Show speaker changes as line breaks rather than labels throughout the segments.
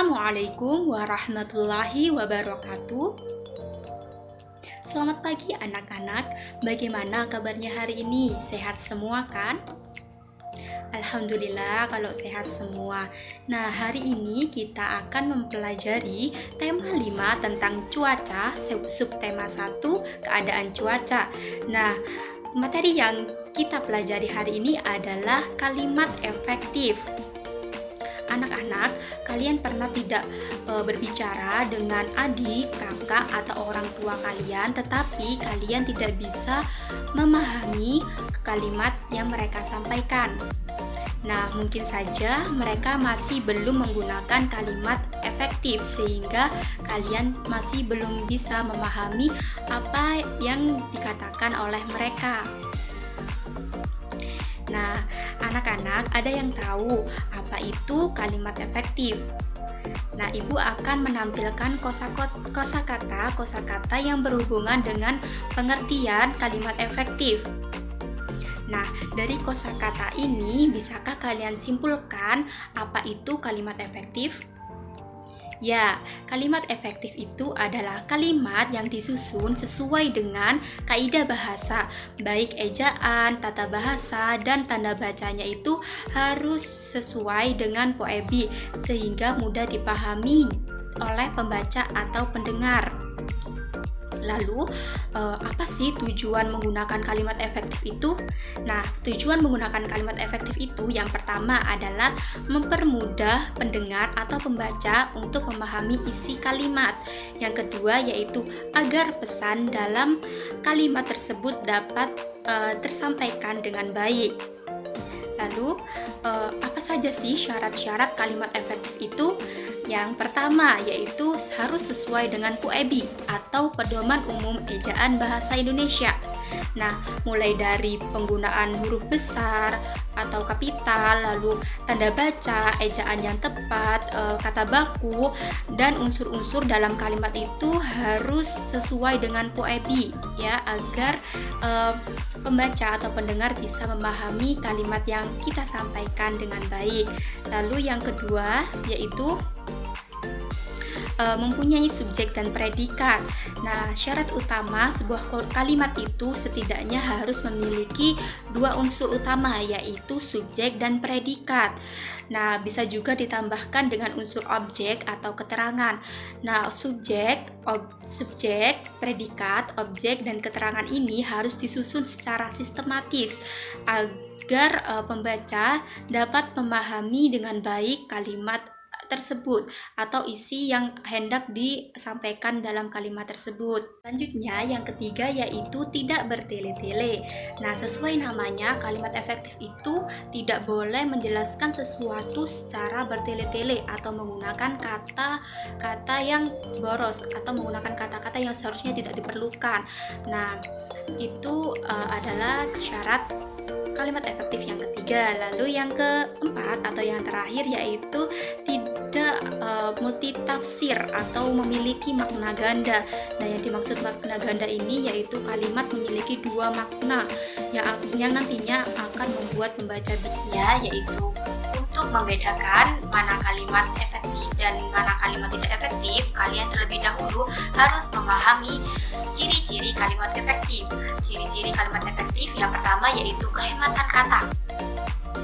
Assalamualaikum warahmatullahi wabarakatuh. Selamat pagi anak-anak, bagaimana kabarnya hari ini? Sehat semua kan? Alhamdulillah kalau sehat semua. Nah, hari ini kita akan mempelajari tema 5 tentang cuaca, subtema 1 keadaan cuaca. Nah, materi yang kita pelajari hari ini adalah kalimat efektif. Anak-anak, kalian pernah tidak berbicara dengan adik, kakak, atau orang tua kalian, tetapi kalian tidak bisa memahami kalimat yang mereka sampaikan? Nah, mungkin saja mereka masih belum menggunakan kalimat efektif sehingga kalian masih belum bisa memahami apa yang dikatakan oleh mereka. Nah, anak-anak, ada yang tahu apa itu kalimat efektif? Nah, Ibu akan menampilkan kosakata yang berhubungan dengan pengertian kalimat efektif. Nah, dari kosakata ini, bisakah kalian simpulkan apa itu kalimat efektif? Ya, kalimat efektif itu adalah kalimat yang disusun sesuai dengan kaidah bahasa, baik ejaan, tata bahasa, dan tanda bacanya itu harus sesuai dengan poebi sehingga mudah dipahami oleh pembaca atau pendengar. Lalu, apa sih tujuan menggunakan kalimat efektif itu? Nah, tujuan menggunakan kalimat efektif itu yang pertama adalah mempermudah pendengar atau pembaca untuk memahami isi kalimat. Yang kedua yaitu agar pesan dalam kalimat tersebut dapat tersampaikan dengan baik. Lalu, apa saja sih syarat-syarat kalimat efektif itu? Yang pertama yaitu harus sesuai dengan PUEBI atau Pedoman Umum Ejaan Bahasa Indonesia. Nah, mulai dari penggunaan huruf besar atau kapital, lalu tanda baca, ejaan yang tepat, kata baku, dan unsur-unsur dalam kalimat itu harus sesuai dengan PUEBI ya, agar pembaca atau pendengar bisa memahami kalimat yang kita sampaikan dengan baik. Lalu yang kedua yaitu mempunyai subjek dan predikat. Nah, syarat utama sebuah kalimat itu setidaknya harus memiliki dua unsur utama, yaitu subjek dan predikat. Nah, bisa juga ditambahkan dengan unsur objek atau keterangan. Nah, subjek, predikat, objek, dan keterangan ini harus disusun secara sistematis agar pembaca dapat memahami dengan baik kalimat tersebut atau isi yang hendak disampaikan dalam kalimat tersebut. Selanjutnya yang ketiga yaitu tidak bertele-tele. Nah, sesuai namanya, kalimat efektif itu tidak boleh menjelaskan sesuatu secara bertele-tele atau menggunakan kata-kata yang boros atau menggunakan kata-kata yang seharusnya tidak diperlukan. Nah, itu adalah syarat kalimat efektif yang ketiga. Lalu yang keempat atau yang terakhir yaitu tidak multitafsir atau memiliki makna ganda. Nah, yang dimaksud makna ganda ini yaitu kalimat memiliki dua makna yang nantinya akan membuat pembaca bingung, yaitu untuk membedakan mana kalimat efektif dan mana kalimat tidak efektif, kalian terlebih dahulu harus memahami ciri-ciri kalimat efektif. Ciri-ciri kalimat efektif yang pertama yaitu kehematan kata.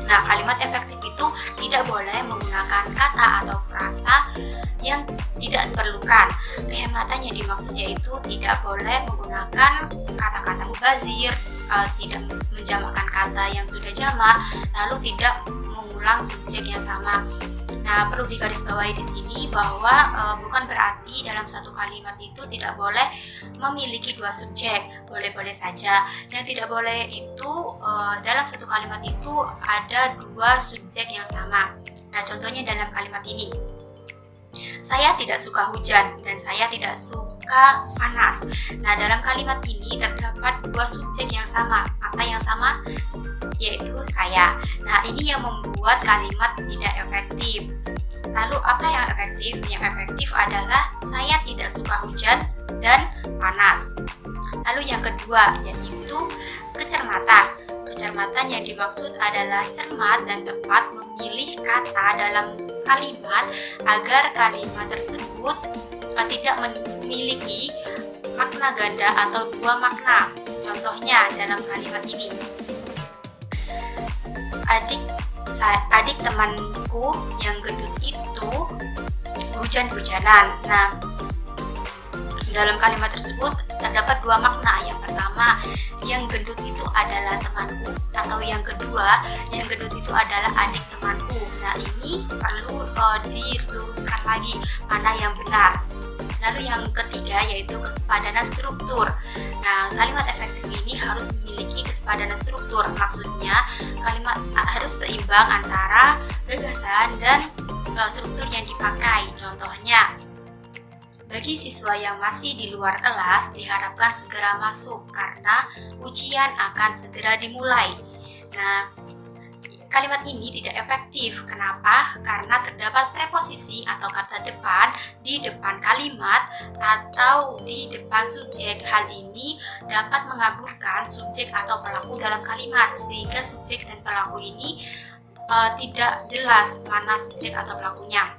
Nah, kalimat efektif itu tidak boleh menggunakan kata atau frasa yang tidak diperlukan. Kehematan yang dimaksud yaitu tidak boleh menggunakan kata-kata mubazir, tidak menjamakkan kata yang sudah jamak, lalu tidak mengulang subjek yang sama. Nah, perlu digarisbawahi di sini bahwa bukan berarti dalam satu kalimat itu tidak boleh memiliki dua subjek, boleh-boleh saja. Yang tidak boleh itu dalam satu kalimat itu ada dua subjek yang sama. Nah, contohnya dalam kalimat ini, saya tidak suka hujan dan saya tidak suka panas. Nah, dalam kalimat ini terdapat dua subjek yang sama. Apa yang sama? Yaitu saya. Nah, ini yang membuat kalimat tidak efektif. Lalu apa yang efektif? Yang efektif adalah saya tidak suka hujan dan panas. Lalu yang kedua yaitu kecermatan. Kecermatan yang dimaksud adalah cermat dan tepat memilih kata dalam kalimat agar kalimat tersebut tidak memiliki makna ganda atau dua makna. Contohnya dalam kalimat ini, adik temanku yang gendut itu hujan-hujanan. Nah, dalam kalimat tersebut terdapat dua makna. Yang pertama, yang gendut itu adalah temanku, atau yang kedua, yang gendut itu adalah adik temanku. Nah, ini perlu diluruskan lagi mana yang benar. Lalu yang ketiga yaitu kesepadanan struktur. Nah, kalimat efektif ini harus memiliki kesepadanan struktur. Maksudnya kalimat harus seimbang antara gagasan dan struktur yang dipakai. Contohnya, bagi siswa yang masih di luar kelas diharapkan segera masuk karena ujian akan segera dimulai. Nah, kalimat ini tidak efektif. Kenapa? Karena terdapat preposisi atau kata depan di depan kalimat atau di depan subjek. Hal ini dapat mengaburkan subjek atau pelaku dalam kalimat, sehingga subjek dan pelaku ini tidak jelas mana subjek atau pelakunya.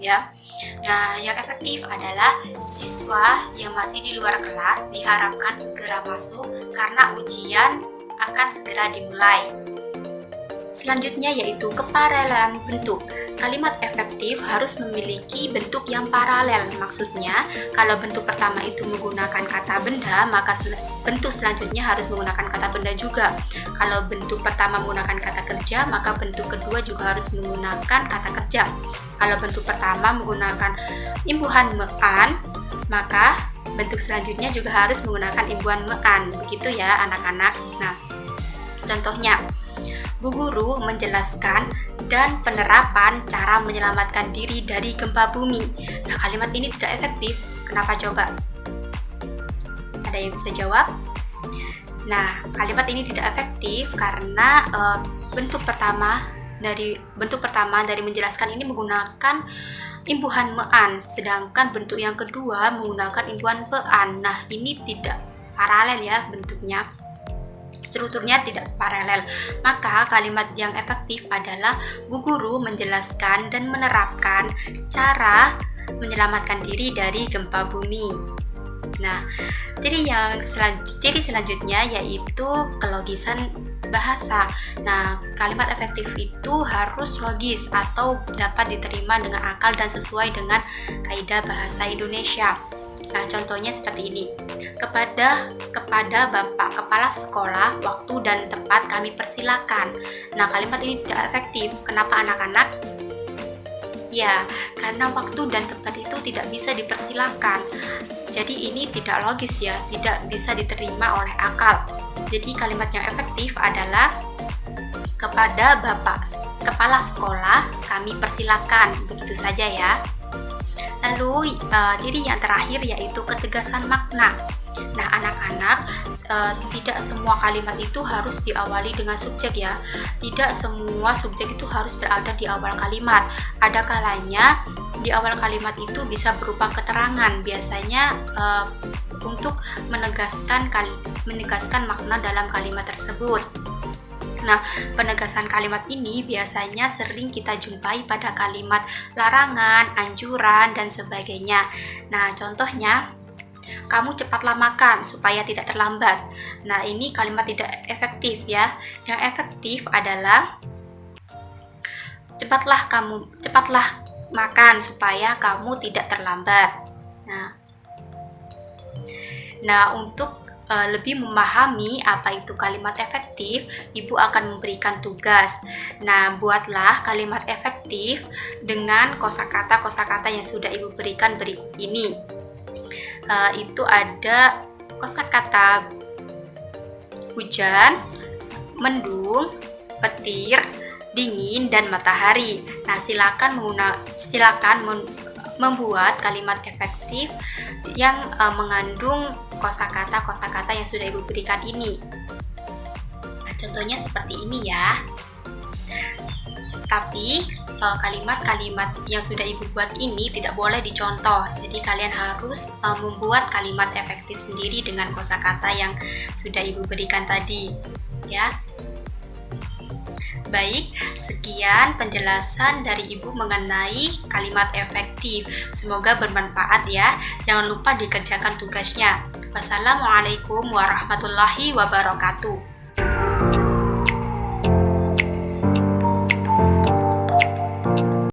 Ya. Nah, yang efektif adalah siswa yang masih di luar kelas diharapkan segera masuk karena ujian akan segera dimulai. Selanjutnya yaitu keparalelan bentuk. Kalimat efektif harus memiliki bentuk yang paralel. Maksudnya, kalau bentuk pertama itu menggunakan kata benda, maka bentuk selanjutnya harus menggunakan kata benda juga. Kalau bentuk pertama menggunakan kata kerja, maka bentuk kedua juga harus menggunakan kata kerja. Kalau bentuk pertama menggunakan imbuhan mean, maka bentuk selanjutnya juga harus menggunakan imbuhan mean. Begitu ya anak-anak. Nah, contohnya, Bu Guru menjelaskan dan penerapan cara menyelamatkan diri dari gempa bumi. Nah, kalimat ini tidak efektif. Kenapa coba? Ada yang bisa jawab? Nah, kalimat ini tidak efektif karena bentuk pertama dari menjelaskan ini menggunakan imbuhan mean, sedangkan bentuk yang kedua menggunakan imbuhan pean. Nah, ini tidak paralel ya bentuknya. Strukturnya tidak paralel. Maka kalimat yang efektif adalah Bu Guru menjelaskan dan menerapkan cara menyelamatkan diri dari gempa bumi. Nah, ciri selanjutnya yaitu kelogisan bahasa. Nah, kalimat efektif itu harus logis atau dapat diterima dengan akal dan sesuai dengan kaidah bahasa Indonesia. Nah, contohnya seperti ini. Kepada Bapak Kepala Sekolah, waktu dan tempat kami persilakan. Nah, kalimat ini tidak efektif. Kenapa anak-anak? Ya, karena waktu dan tempat itu tidak bisa dipersilakan. Jadi ini tidak logis ya, tidak bisa diterima oleh akal. Jadi kalimat yang efektif adalah kepada Bapak Kepala Sekolah kami persilakan. Begitu saja ya. Lalu ciri yang terakhir yaitu ketegasan makna. Nah, anak-anak, tidak semua kalimat itu harus diawali dengan subjek ya. Tidak semua subjek itu harus berada di awal kalimat. Ada kalanya di awal kalimat itu bisa berupa keterangan, biasanya untuk menegaskan makna dalam kalimat tersebut. Nah, penegasan kalimat ini biasanya sering kita jumpai pada kalimat larangan, anjuran, dan sebagainya. Nah, contohnya, kamu cepatlah makan supaya tidak terlambat. Nah, ini kalimat tidak efektif ya. Yang efektif adalah cepatlah makan supaya kamu tidak terlambat. Nah, untuk lebih memahami apa itu kalimat efektif, Ibu akan memberikan tugas. Nah, buatlah kalimat efektif dengan kosakata yang sudah Ibu berikan berikut ini. Itu ada kosakata hujan, mendung, petir, dingin, dan matahari. Nah, silakan membuat kalimat efektif yang mengandung kosakata yang sudah Ibu berikan ini. Nah, contohnya seperti ini ya. Tapi kalimat-kalimat yang sudah Ibu buat ini tidak boleh dicontoh. Jadi kalian harus membuat kalimat efektif sendiri dengan kosakata yang sudah Ibu berikan tadi, ya. Baik, sekian penjelasan dari Ibu mengenai kalimat efektif. Semoga bermanfaat ya. Jangan lupa dikerjakan tugasnya. Wassalamualaikum warahmatullahi wabarakatuh.